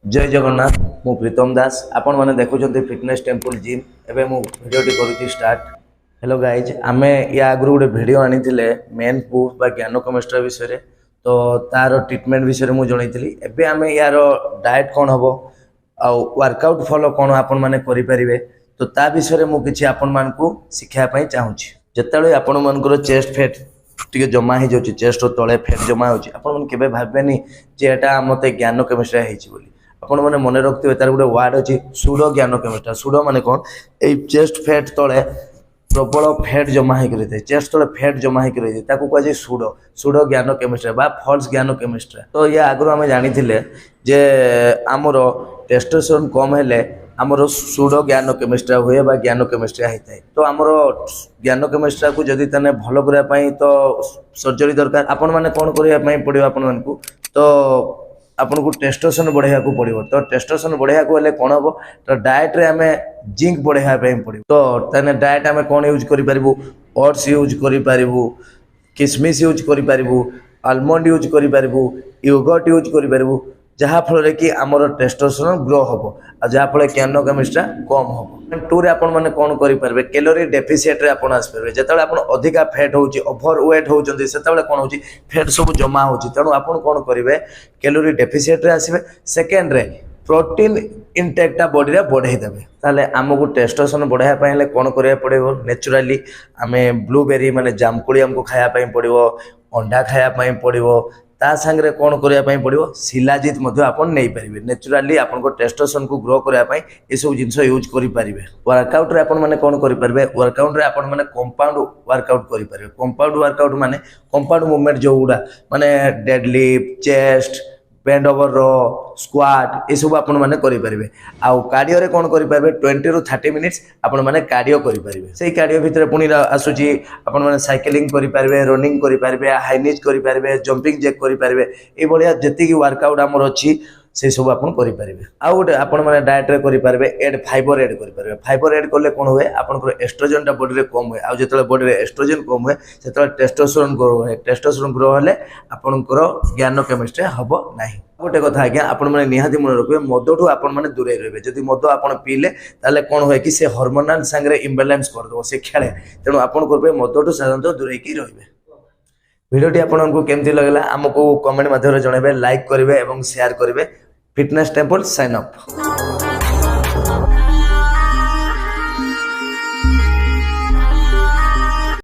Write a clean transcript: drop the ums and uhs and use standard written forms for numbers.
जय जगन्नाथ मु प्रीतम दास आपण मैंने देखुं फिटनेस टेम्पल जिम एवं मु भिडियोटी करुच्ची स्टार्ट। हेलो गाइज आमे या आगु गोटे भिडियो आनी मेन प्रूफ बा ज्ञान केमिस्ट्री विषय तो तार ट्रिटमेंट विषय मुझे जनई एवं आम यार डाएट कौन हम आउ वर्कआउट फॉलो कौन आपण मैंने करें तो ता विषय मुझे आपण मान शिखापी चाहूँगी जिते आपण मन चेस्ट फैट टी जमा हो चेस्ट तले फैट जमा होने भावेनि जे एटा मत ज्ञान केमिस्ट्री होती आपण मैंने मन रखिए तार गोटे वार्ड अच्छी सुडो ज्ञान केमिस्ट्री सुडो माने कौन ये चेस्ट फैट तले प्रबल फैट जमा हो चेस्ट तले फैट जमा हो कहुए सुडो सुडो ज्ञान केमिस्ट्री बा फॉल्स ज्ञान केमिस्ट्री। तो ये आगु आम जानी जे आमर टेस्टोस्टेरोन कम हेले आमर सुडो ज्ञान केमिस्ट्री हुए बा ज्ञान केमिस्ट्री होता है। तो आमर ज्ञान केमिस्ट्री को जदि ताने भल करने तो सर्जरी दरकार आपण मैंने कौन करने पड़ो आपण मानकू तो आपन को टेस्टोस्टेरोन बढ़ाया को पड़ो। तो टेस्टोस्टेरोन बढ़ाया को हेले कौन हम तो डाएट रे आमे जिंक बढ़ाया पड़ो। तो ताने डाएट आमे कौन यूज करि परिबु ओट्स यूज करि परिबु किशमिश यूज करि परिबु आलमंड यूज करि परिबु योगर्ट यूज करि परिबु जहाँ फल कि आमर टेस्टोस्टेरोन ग्रो हम आ जहाँ फल ज्ञान केमिस्ट्री कम हम। टू रे आपण माने कौन करें कैलोरी डेफिसिएट रे आपण आसपारे जिते आप अधिका फैट होची ओभर वेट होती से कौन हो फैट सब जमा होची तेणु आपण कौन करेंगे कैलोरी डेफिसिएट रे आसवे। सेकेंड रे प्रोटीन इनटेकटा बॉडी रे बढ़ाई देबे ताले आमको टेस्टोस्टेरोन बढ़ाया पड़े कौन करिया पड़िबो नेचुराली आमे ब्लूबेरी माने जामकोली हमको खाया पड़िबो अंडा खाया पड़िबो ता संगे कौन करने पड़ो शिलाजित आपन नहीं पारे नेचुराली आपन टेस्टोस्टेरोन को ग्रो करने ये सब जिन यूज करेंगे। वर्कआउट रे आपण मैंने कौन करेंगे वर्कआउट रे आपण मैंने कंपाउंड वर्कआउट करेंगे कंपाउंड वर्कआउट माने कंपाउंड मूवमेंट जो गुड़ा माने डेडलिफ्ट चेस्ट बेंड ओवर रो स्क्वाट ये सब आपण मैंने करेंगे। आउ कार्डियो रे कौन करेंगे 20 ରୁ 30 मिनिट्स आपण मैंने कार्डियो करेंगे से कार्डियो भितर पुणी आसूची आपण मैंने साइकिलिंग करेंगे रनिंग करेंगे हाई नीज करेंगे जंपिंग जैक करेंगे ये भाया जी वर्कआउट आमर अच्छी से सब आप करेंगे। आउ गोटे आपण मैंने डाएट रे करेंगे एड फाइबर एड करेंगे फाइबर एड कले कौन हुए आपंकर एस्ट्रोजेन बॉडी में कम हुए आउ जो बॉडी में एस्ट्रोजेन कम हुए से टेस्टोस्टेरोन ग्रो हुए टेस्टोस्टेरोन ग्रो हेले आपंकर ज्ञान केमिस्ट्री हम ना। गोटे कथा आज्ञा आपण मैंने निहाती मन रखिए मदठू आपण मैंने दूरे रहे जदि मद आप पीले ताले कौन हुए कि से हार्मोनल सांगे इम्बालांस करदे से खेले तेणु आपण करेंगे मदठू साधारणतः दूरे रही। भिडियोटी आपको केमती लगला आमको कमेंट माध्यम जनइबे लाइक करेंगे और शेयर करेंगे। Fitness temple sign up.